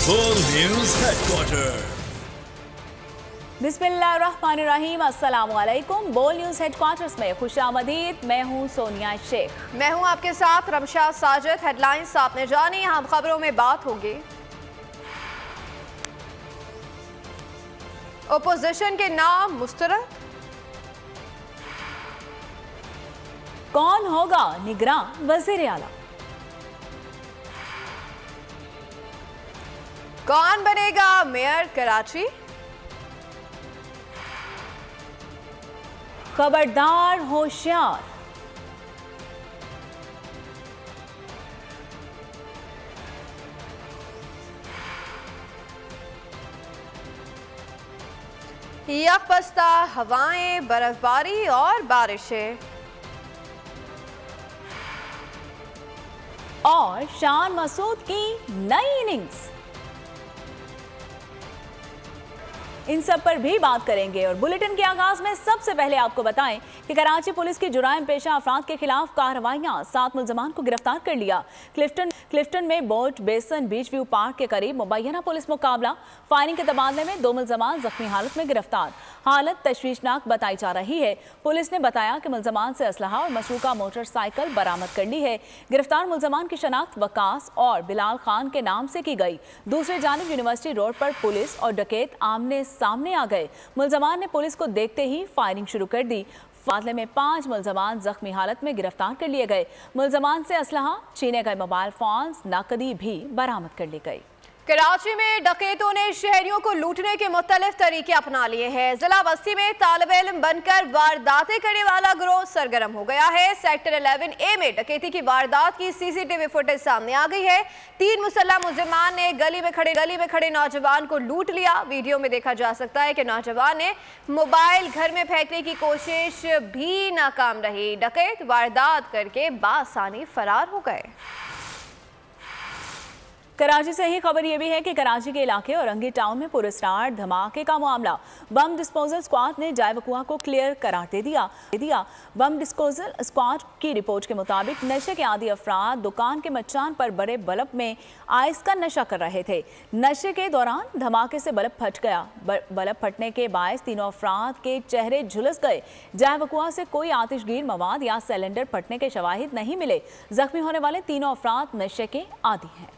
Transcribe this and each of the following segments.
बोल news headquarter. बिस्मिल्लाहिर्रहमानिर्रहीम, अस्सलामुअलैकुम। बोल न्यूज हेडक्वार्टर्स में खुशामदीद। मैं हूं सोनिया शेख। मैं हूं आपके साथ रमशा साजिद। हेडलाइंस आपने जानी, हम खबरों में बात होगी। ओपोजिशन के नाम मुस्तरद, कौन होगा निगरान वज़ीर आला, कौन बनेगा मेयर कराची, खबरदार होशियार, यकबस्ता हवाएं, बर्फबारी और बारिशें, और शान मसूद की नई इनिंग्स। इन सब पर भी बात करेंगे। और बुलेटिन के आगाज में सबसे पहले आपको बताएं कि कराची पुलिस की जुराइम पेशा अफराद के खिलाफ कार्रवाइयां, 7 मुलजमान को गिरफ्तार कर लिया। क्लिफ्टन में बोट बेसन बीच व्यू पार्क के करीब मुबैना पुलिस मुकाबला, फायरिंग के तबादले में 2 मुलजमान जख्मी हालत में गिरफ्तार। हालत तशवीशनाक बताई जा रही है। पुलिस ने बताया कि मुलजमान से असलहा और मशरूका मोटरसाइकिल बरामद कर ली है। गिरफ्तार मुलजमान की शनाख्त वकास और बिलाल खान के नाम से की गई। दूसरी जानिब यूनिवर्सिटी रोड पर पुलिस और डकैत आमने सामने आ गए। मुलजमान ने पुलिस को देखते ही फायरिंग शुरू कर दी। फासले में 5 मुलजमान जख्मी हालत में गिरफ्तार कर लिए गए। मुलजमान से असलहा, छीने गए मोबाइल फोन्स, नकदी भी बरामद कर ली गई। कराची में डकैतों ने शहरियों को लूटने के मुख्तलिफ तरीके अपना लिए हैं। जिला बस्ती में तालिब इल्म बनकर वारदातें करने वाला गिरोह सरगर्म हो गया है। सेक्टर 11A में डकैती की वारदात की CCTV फुटेज सामने आ गई है। 3 मुसल्लह मुलजिमान ने गली में खड़े नौजवान को लूट लिया। वीडियो में देखा जा सकता है कि नौजवान ने मोबाइल घर में फेंकने की कोशिश भी नाकाम रही। डकैत वारदात करके बासानी फरार हो गए। कराची से ही खबर यह भी है कि कराची के इलाके औरंगी टाउन में पुरस्कार धमाके का मामला। बम डिस्पोजल स्क्वाड ने जाय वकुआ को क्लियर करार दे दिया। बम डिस्पोजल स्क्वाड की रिपोर्ट के मुताबिक नशे के आदी अफराद दुकान के मचान पर बड़े बल्ब में आइस का नशा कर रहे थे। नशे के दौरान धमाके से बल्ब फट गया। बल्ब फटने के बायस तीनों अफराद के चेहरे झुलस गए। जाय वकुआ से कोई आतिशगीर मवाद या सिलेंडर फटने के शवाहिद नहीं मिले। जख्मी होने वाले तीनों अफराद नशे के आदी हैं।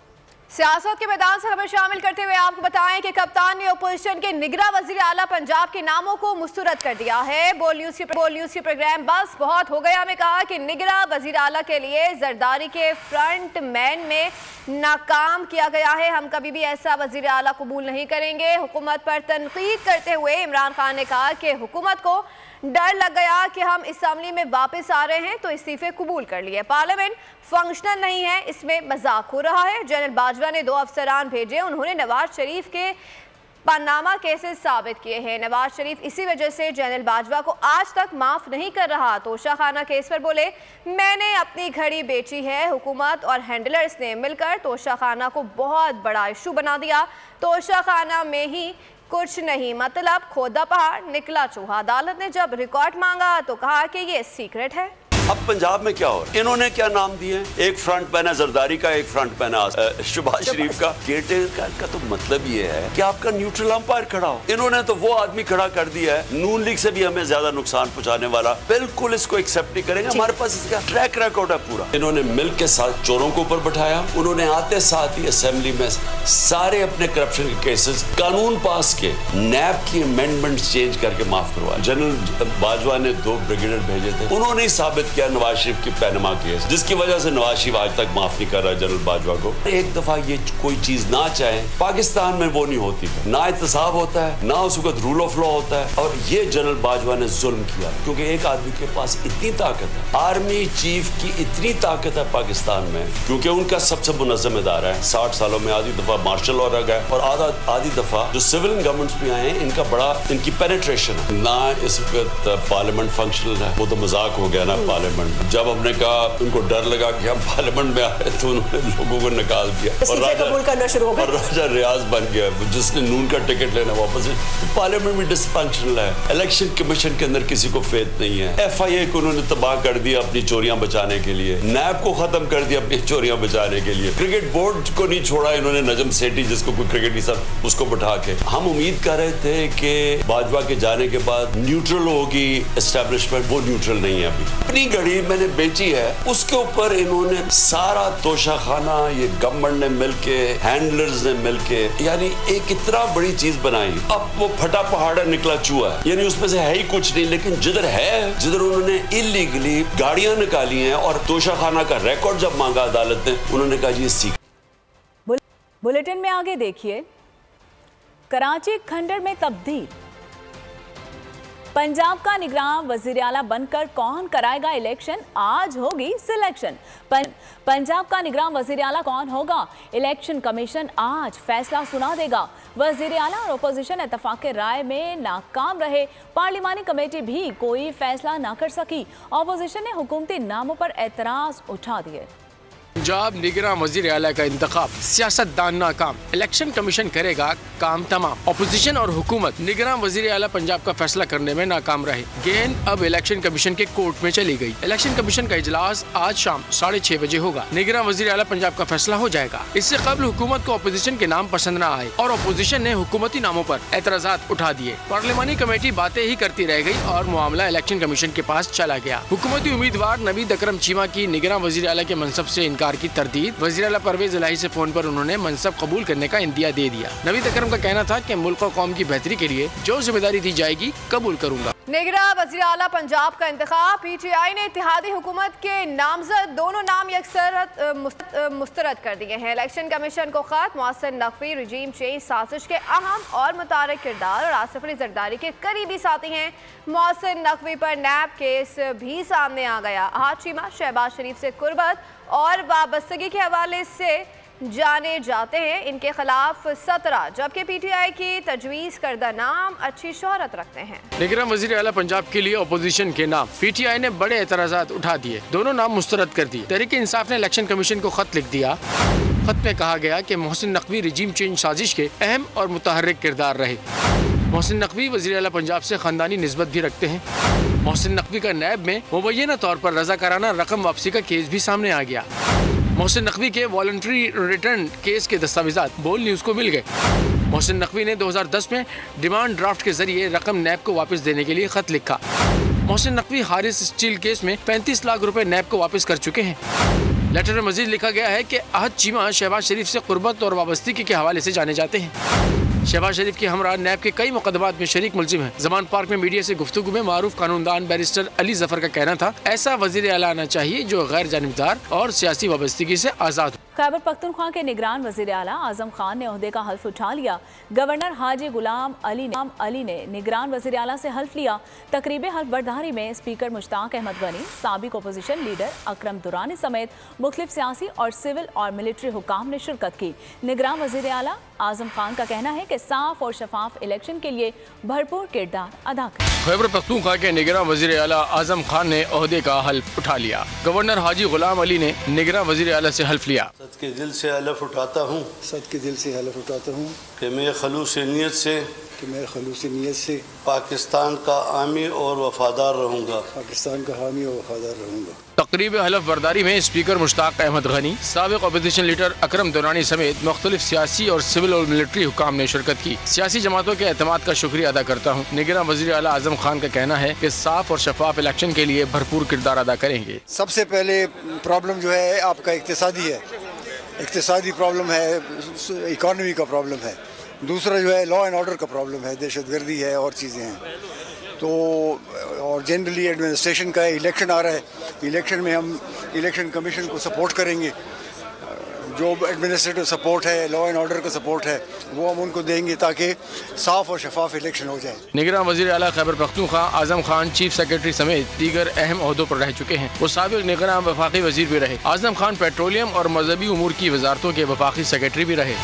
सियासत के मैदान से खबर शामिल करते हुए आपको बताएं कि कप्तान ने ओपोजिशन के निगरान वज़ीर आला पंजाब के नामों को मुस्तरद कर दिया है। बोल न्यूज की प्रोग्राम बस बहुत हो गया में कहा कि निगरान वज़ीर आला के लिए जरदारी के फ्रंट मैन में नाकाम किया गया है। हम कभी भी ऐसा वज़ीर आला कबूल नहीं करेंगे। हुकूमत पर तनकीद करते हुए इमरान खान ने कहा कि हुकूमत को डर लग गया कि हम असेंबली में वापस आ रहे हैं तो इस्तीफे कबूल कर लिए। पार्लियामेंट फंक्शनल नहीं है, इसमें मजाक हो रहा है। जनरल बाजवा ने 2 अफसरान भेजे। उन्होंने नवाज शरीफ के पनामा केसेस साबित किए हैं। नवाज शरीफ इसी वजह से जनरल बाजवा को आज तक माफ नहीं कर रहा। तोशाखाना केस पर बोले, मैंने अपनी घड़ी बेची है। हुकूमत और हैंडलर्स ने मिलकर तोशाखाना को बहुत बड़ा इशू बना दिया। तोशाखाना में ही कुछ नहीं, मतलब खोदा पहाड़ निकला चूहा। अदालत ने जब रिकॉर्ड मांगा तो कहा कि ये सीक्रेट है। अब पंजाब में क्या हो रहा है? इन्होंने क्या नाम दिए? एक फ्रंट मैन है जरदारी का, एक फ्रंट मैन है शहबाज शरीफ का। केयरटेकर का तो मतलब ये है कि आपका न्यूट्रल अंपायर खड़ा हो। इन्होंने तो वो आदमी खड़ा कर दिया है नून लीग से भी हमें ज्यादा नुकसान पहुंचाने वाला। बिल्कुल इसको एक्सेप्ट नहीं करेंगे। हमारे पास इसका ट्रैक रिकॉर्ड है पूरा। इन्होंने मिल के साथ चोरों को ऊपर बैठाया। उन्होंने आते साथ ही असेंबली में सारे अपने करप्शन के केसेस कानून पास के नैब की अमेंडमेंट चेंज करके माफ करवाया। जनरल बाजवा ने 2 ब्रिगेडियर भेजे थे। उन्होंने साबित क्या नवाज शरीफ की पैनमा केस, जिसकी वजह से नवाज शरीफ आज तक माफ नहीं कर रहा जनरल बाजवा को। एक दफा ये कोई चीज ना चाहे, पाकिस्तान में वो नहीं होती, ना एहतसाब होता है, ना उस वक्त रूल ऑफ लॉ होता है। और ये जनरल बाजवा ने जुल्म किया क्योंकि एक आदमी के पास इतनी ताकत है, आर्मी चीफ की इतनी ताकत है पाकिस्तान में, क्योंकि उनका सबसे मुनज़्ज़म इदारा है। 60 सालों में आधी दफा मार्शल लॉ रह गया और आधी दफा जो सिविल गवर्नमेंट्स भी आए हैं, इनका बड़ा इनकी पेनिट्रेशन है। ना इस वक्त पार्लियामेंट फंक्शनल है, वो तो मजाक हो गया ना। पार्लियामेंट। जब हमने कहा, उनको डर लगा कि हम पार्लियामेंट में आ रहे, तो उन्होंने लोगों को निकाल दिया और राजा रियाज बन गया, जिसने नून का टिकट लेना वापस। पार्लियामेंट में डिसफंक्शनल है, इलेक्शन कमीशन के अंदर किसी को फेथ नहीं है। FIA को उन्होंने तबाह कर दिया अपनी चोरियां बचाने के लिए, नैब को खत्म कर दिया अपनी चोरियां बचाने के लिए, क्रिकेट बोर्ड को नहीं छोड़ा इन्होंने, नजम सेठी जिसको कोई क्रिकेट नहीं सब उसको बैठा के। हम उम्मीद कर रहे थे कि बाजवा के जाने के बाद न्यूट्रल होगी एस्टेब्लिशमेंट, वो न्यूट्रल नहीं है। अभी अपनी घड़ी मैंने बेची है, उसके ऊपर इन्होंने सारा तोशाखाना, ये गवर्नमेंट ने मिलके, हैंडलर्स ने मिलके, यानी एक इतना बड़ी चीज बनाई। अब वो फटा पहाड़ निकला चूहा है, यानी उसमें से है ही कुछ नहीं। लेकिन जिधर है, जिधर उन्होंने इलीगली गाड़ियां निकाली हैं और तोशाखाना का रिकॉर्ड जब मांगा अदालत ने, उन्होंने कहा ये सीख। बुलेटिन में आगे देखिए, कराची खंडर में तब्दील, पंजाब का निगरान वजीर आला बनकर कौन कराएगा इलेक्शन, आज होगी सिलेक्शन। पंजाब का निगरान वजीर आला कौन होगा, इलेक्शन कमीशन आज फैसला सुना देगा। वजीर आला और अपोजिशन इत्तेफाक राय में नाकाम रहे, पार्लिमानी कमेटी भी कोई फैसला ना कर सकी। अपोजिशन ने हुकूमती नामों पर एतराज उठा दिए। पंजाब निगरान वजीर आला का इंतखाब, सियासतदान नाकाम, इलेक्शन कमीशन करेगा काम तमाम। अपोजिशन और हुकूमत निगरान वजीर आला पंजाब का फैसला करने में नाकाम रहे। गेंद अब इलेक्शन कमीशन के कोर्ट में चली गई। इलेक्शन कमीशन का इजलास आज शाम 6:30 बजे होगा। निगरान वजीर आला पंजाब का फैसला हो जाएगा। इससे कबल हुकूमत को अपोजिशन के नाम पसंद न आए और अपोजिशन ने हुकूमती नामों पर एतराजात उठा दिए। पार्लिमानी कमेटी बातें ही करती रह गई और मामला इलेक्शन कमीशन के पास चला गया। हुकूमती उम्मीदवार नवीद अकरम चीमा की निगरान वजीर आला के मनसब से इनकार की तरदीद। वज़ीर आला परवेज इलाही से फोन पर उन्होंने मनसब कबूल करने का इंदिया दे दिया। नवीद अकरम का कहना था कि मुल्क और कौम की बेहतरी के लिए जो जिम्मेदारी दी जाएगी कबूल करूंगा। निगरान वज़ीर आला पंजाब का इंतखाब, PTI ने इत्तेहादी हुकूमत के नामजद दोनों नाम यकसरत मुस्तरद कर दिए हैं। इलेक्शन कमीशन को खत, मोहसिन नकवी रजीम चेंज साजिश के अहम और मुतारिक किरदार और आसिफ अली जरदारी के करीबी साथी हैं। मोहसिन नकवी पर नैब केस भी सामने आ गया। अहाद चीमा शहबाज शरीफ से कुर्बत और वाबस्तगी के हवाले से जाने जाते हैं। इनके खिलाफ 17 जबकि PTI की तजवीज़ करदा नाम अच्छी शोहरत रखते हैं। निगरान वज़ीर आला पंजाब के लिए अपोजिशन के नाम PTI ने बड़े एतराज़ात उठा दिए, दोनों नाम मुस्तरद कर दिए। तहरीक इंसाफ ने इलेक्शन कमीशन को खत लिख दिया। खत में कहा गया कि मोहसिन नकवी रजीम चेंज साजिश के अहम और मुतहर्रिक किरदार रहे। मोहसिन नकवी वज़ीर आला पंजाब से ख़ानदानी निस्बत भी रखते हैं। मोहसिन नकवी का नैब में मुबैना तौर पर रज़ाकाराना रकम वापसी का केस भी सामने आ गया। मोहसिन नकवी के वॉलंटरी रिटर्न केस के दस्तावेजात बोल न्यूज़ को मिल गए। मोहसिन नकवी ने 2010 में डिमांड ड्राफ्ट के जरिए रकम नैब को वापस देने के लिए खत लिखा। मोहसिन नकवी हारिस स्टील केस में 35 लाख रुपए नैब को वापस कर चुके हैं। लेटर में मजीद लिखा गया है कि अहद चीमा शहबाज शरीफ से कुर्बत और वाबस्तगी के हवाले से जाने जाते हैं। शहबाज शरीफ के हमरा नैब के कई मुकदमात में शरीक मुलजिम हैं। जमान पार्क में मीडिया से गुफ्तगू में मारूफ कानूनदान बैरिस्टर अली जफर का कहना था, ऐसा वजीर आला आना चाहिए जो गैर जानिबदार और सियासी वाबस्तगी से आज़ाद हो। खैबर पख्तूनख्वा के निगरान वज़ीर आला आज़म खान ने ओहदे का हल्फ उठा लिया। गवर्नर हाजी गुलाम अली ने निगरान वज़ीर आला से हल्फ लिया। तकरीब हल्फ बर्दारी में स्पीकर मुश्ताक अहमद गनी, साबिक अपोजिशन लीडर अकरम दुरानी समेत मुख्तलिफ सियासी और सिविल और मिलिट्री हुकाम ने शिरकत की। निगरान वज़ीर आला आज़म खान का कहना है कि साफ और शफाफ इलेक्शन के लिए भरपूर किरदार अदा करें। खैबर पख्तूनख्वा के निगरान वज़ीर आला आज़म खान ने ओहदे का हल्फ उठा लिया। गवर्नर हाजी गुलाम अली ने निगरान वज़ीर आला से हल्फ लिया। सद के दिल से हलफ उठाता हूँ, सद के दिल से हलफ उठाता हूँ कि मैं खलूस नीयत से पाकिस्तान का आमी और वफादार रहूँगा, पाकिस्तान का हामी और वफादार रहूँगा। तकरीब हलफ बर्दारी में स्पीकर मुश्ताक अहमद गनी, साबिक अपोजिशन लीडर अकरम दुरानी समेत मुख्तलिफ सियासी और सिविल और मिलिट्री हुकाम ने शिरकत की। सियासी जमातों के एतमाद का शुक्रिया अदा करता हूँ। निगरान वज़ीर आला आज़म खान का कहना है कि साफ और शफाफ इलेक्शन के लिए भरपूर किरदार अदा करेंगे। सबसे पहले प्रॉब्लम जो है आपका इक्तिसादी है, इक्तिसादी प्रॉब्लम है, इकॉनमी का प्रॉब्लम है। दूसरा जो है लॉ एंड ऑर्डर का प्रॉब्लम है, दहशतगर्दी है और चीज़ें हैं। तो और जनरली एडमिनिस्ट्रेशन का इलेक्शन आ रहा है, इलेक्शन में हम इलेक्शन कमीशन को सपोर्ट करेंगे। जो एडमिनिस्ट्रेटिव सपोर्ट है, लॉ एंड ऑर्डर का सपोर्ट है, वो हम उनको देंगे ताकि साफ और शफाफ इलेक्शन हो जाए। निगरान वज़ीर आला खैबर पख्तूनख्वा आज़म खान चीफ सेक्रेटरी समेत दीगर अहम ओहदों पर रह चुके हैं। वो साबिक निगरान वफाकी वज़ीर भी रहे। आज़म खान पेट्रोलियम और मजहबी उमूर की वजारतों के वफाकी सेक्रेटरी भी रहे।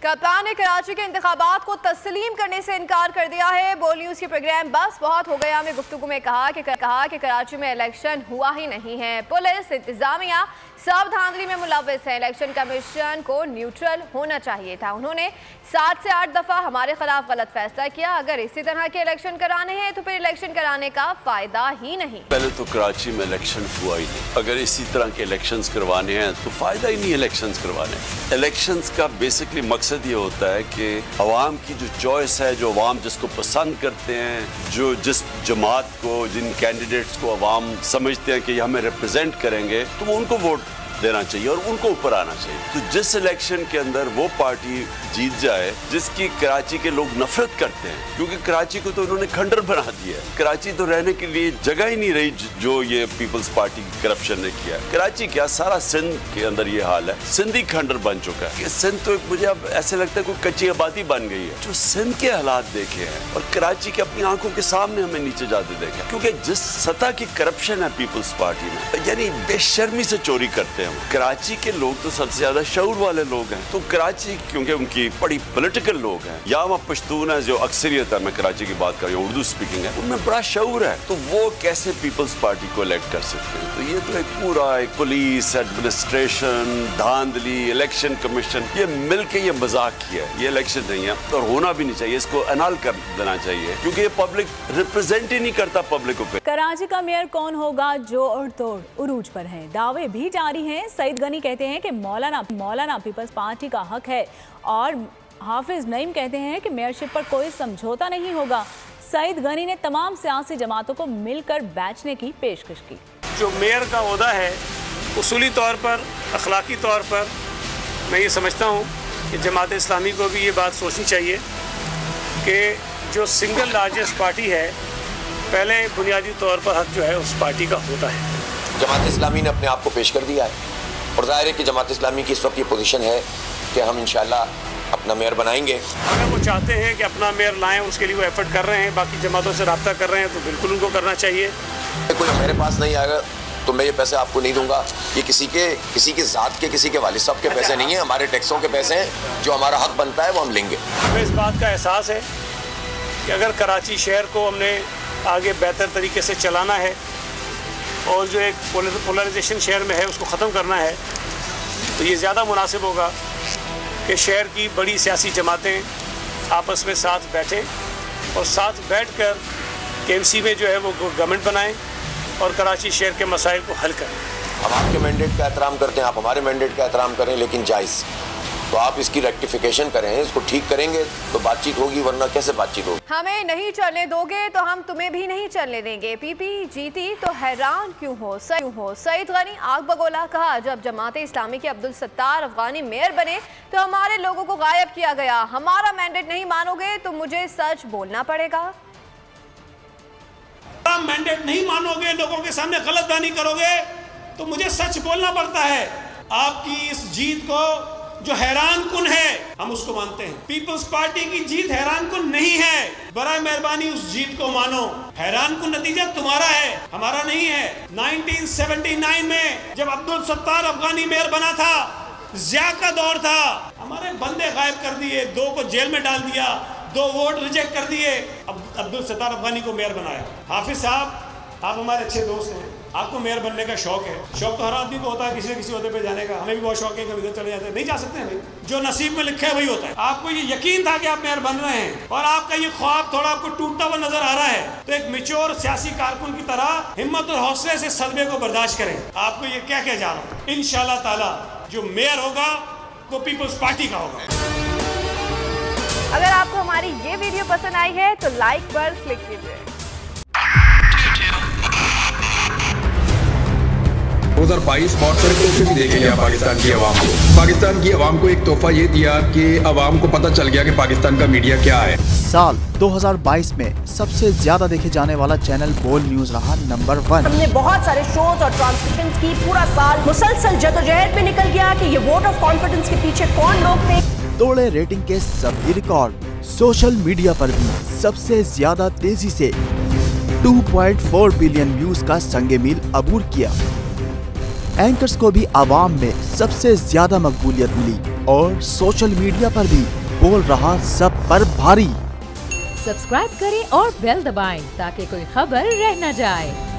कप्तान ने कराची के इंतखाबात को तस्लीम करने से इनकार कर दिया है। बोल न्यूज के प्रोग्राम बस बहुत हो गया में गुफ्तगू में कहा कि कराची में इलेक्शन हुआ ही नहीं है। पुलिस इंतजामिया सब धांधली में मुलव्वस है। इलेक्शन कमीशन को न्यूट्रल होना चाहिए था। उन्होंने 7 से 8 दफा हमारे खिलाफ गलत फैसला किया। अगर इसी तरह के इलेक्शन कराने हैं तो फिर इलेक्शन कराने का फायदा ही नहीं। पहले तो कराची में इलेक्शन हुआ ही नहीं। अगर इसी तरह के इलेक्शंस करवाने हैं तो फायदा ही नहीं इलेक्शंस करवाने। इलेक्शंस का बेसिकली मकसद ये होता है कि अवाम की जो चॉइस है, जो अवाम जिसको पसंद करते हैं, जो जिस जमात को, जिन कैंडिडेट्स को अवाम समझते हैं कि हमें रिप्रेजेंट करेंगे, तो वो उनको वोट देना चाहिए और उनको ऊपर आना चाहिए। तो जिस इलेक्शन के अंदर वो पार्टी जीत जाए जिसकी कराची के लोग नफरत करते हैं, क्योंकि कराची को तो उन्होंने खंडर बना दिया है। कराची तो रहने के लिए जगह ही नहीं रही जो ये पीपल्स पार्टी की करप्शन ने किया है। कराची क्या, सारा सिंध के अंदर ये हाल है। सिंध ही खंडर बन चुका है। सिंध तो मुझे अब ऐसे लगता है कोई कच्ची आबादी बन गई है। जो सिंध के हालात देखे हैं और कराची के अपनी आंखों के सामने हमें नीचे जाते देखे, क्योंकि जिस सतह की करप्शन है पीपल्स पार्टी में, यानी बेशर्मी से चोरी करते हैं। कराची के लोग तो सबसे ज्यादा शऊर वाले लोग हैं। तो कराची क्योंकि उनकी बड़ी पॉलिटिकल लोग हैं, या वहाँ पश्तून है जो अक्सरियत है, मैं कराची की बात कर रही हूँ, उर्दू स्पीकिंग है, उनमें बड़ा शऊर है। तो वो कैसे पीपल्स पार्टी को इलेक्ट कर सकते हैं? तो ये तो एक पूरा एक पुलिस, एडमिनिस्ट्रेशन, धांधली, इलेक्शन कमीशन, ये मिलके ये मजाक किया है। ये इलेक्शन नहीं है और होना भी नहीं चाहिए। इसको अनाल कर देना चाहिए, क्योंकि ये पब्लिक रिप्रेजेंट ही नहीं करता पब्लिक को। कराची का मेयर कौन होगा, जोड़ तोड़ उरूज पर है। दावे भी जारी हैं। सईद गनी कहते हैं कि मौलाना पीपल्स पार्टी का हक है और हाफिज नईम कहते हैं कि मेयरशिप पर कोई समझौता नहीं होगा। सईद गनी ने तमाम सियासी जमातों को मिलकर बैचने की पेशकश की। जो मेयर का ओहदा है, उसूली तौर पर, अखलाकी तौर पर मैं ये समझता हूँ कि जमात इस्लामी को भी ये बात सोचनी चाहिए कि जो सिंगल लार्जेस्ट पार्टी है, पहले बुनियादी तौर पर हक जो है उस पार्टी का होता है। जमात इस्लामी ने अपने आप को पेश कर दिया है और जाहिर है कि जमात इस्लामी की इस वक्त ये पोजीशन है कि हम इंशाल्लाह अपना मेयर बनाएंगे। अगर वो चाहते हैं कि अपना मेयर लाएं, उसके लिए वो एफर्ट कर रहे हैं, बाकी जमातों से रब्ता कर रहे हैं, तो बिल्कुल उनको करना चाहिए। कोई मेरे पास नहीं आएगा तो मैं ये पैसे आपको नहीं दूंगा। ये किसी के ज़ात के, किसी के वालिद साहब के पैसे नहीं है, हमारे टैक्सों के पैसे हैं। जो हमारा हक बनता है वो हम लेंगे। हमें इस बात का एहसास है कि अगर कराची शहर को हमने आगे बेहतर तरीके से चलाना है और जो एक पोलराइजेशन शहर में है उसको ख़त्म करना है, तो ये ज़्यादा मुनासिब होगा कि शहर की बड़ी सियासी जमातें आपस में साथ बैठें और साथ बैठकर KMC में जो है वो गवर्नमेंट बनाएं और कराची शहर के मसाइल को हल करें। हम आपके मैंडेट का एहतराम करते हैं, आप हमारे मैंडेट का एहतराम करें, लेकिन जायज़। तो आप इसकी रेक्टिफिकेशन करें, इसको ठीक करेंगे तो बातचीत होगी, वरना कैसे बातचीत होगी? हमें नहीं चलने दोगे तो हम तुम्हें भी नहीं चलने देंगे। PP जीती तो हैरान क्यों हो? सईद गनी आग बगोला। कहा जब जमात इस्लामी के अब्दुल सत्तार अफगानी मेयर बने तो हमारे लोगों को गायब किया गया। हमारा मैंडेट नहीं मानोगे तो मुझे सच बोलना पड़ेगा। मैंडेट नहीं मानोगे, लोगों के सामने गलत बयानी करोगे तो मुझे सच बोलना पड़ता है। आपकी इस जीत को जो हैरान कुन है, हम उसको मानते हैं। पीपल्स पार्टी की जीत हैरान कुन नहीं है। बराए मेहरबानी उस जीत को मानो। हैरान कुन नतीजा तुम्हारा है, हमारा नहीं है। 1979 में जब अब्दुल सत्तार अफगानी मेयर बना था, ज़िया का दौर था, हमारे बंदे गायब कर दिए, 2 को जेल में डाल दिया, 2 वोट रिजेक्ट कर दिए, अब अब्दुल सत्तार अफगानी को मेयर बनाया। हाफिज साहब, आप हमारे अच्छे दोस्त हैं, आपको मेयर बनने का शौक है। शौक तो हर आदमी को होता है किसी न किसी ओहदे पे जाने का। हमें भी बहुत शौक है, कभी इधर चले जाते हैं, नहीं जा सकते हैं भाई। जो नसीब में लिखा है वही होता है। आपको ये यकीन था कि आप मेयर बन रहे हैं और आपका ये ख्वाब थोड़ा आपको टूटता हुआ नजर आ रहा है, तो एक मैच्योर सियासी कारकुन की तरह हिम्मत और हौसले से सदमे को बर्दाश्त करें। आपको ये क्या कह जा रहा हूँ, इंशाल्लाह ताला जो मेयर होगा वो पीपल्स पार्टी का होगा। अगर आपको हमारी ये वीडियो पसंद आई है तो लाइक पर क्लिक कीजिए। 2022 बहुत सारे तोहफे भी देखे गया पाकिस्तान की आवाम को। पाकिस्तान की आवाम को एक तोहफा ये दिया कि आवाम को पता चल गया कि पाकिस्तान का मीडिया क्या है। साल 2022 में सबसे ज्यादा देखे जाने वाला चैनल बोल न्यूज रहा नंबर 1। हमने बहुत सारे शोज और ट्रांसमिशंस की, पूरा साल मुसलसल जदोजहद में निकल गया कि ये वोट ऑफ कॉन्फिडेंस के पीछे कौन लोग थे। तोड़े रेटिंग के सभी रिकॉर्ड। सोशल मीडिया पर भी सबसे ज्यादा तेजी से 2.4 बिलियन व्यूज का संगे मील अबूर किया। एंकर्स को भी आवाम में सबसे ज्यादा मकबूलियत मिली और सोशल मीडिया पर भी बोल रहा सब पर भारी। सब्सक्राइब करें और बेल दबाएं ताकि कोई खबर रह न जाए।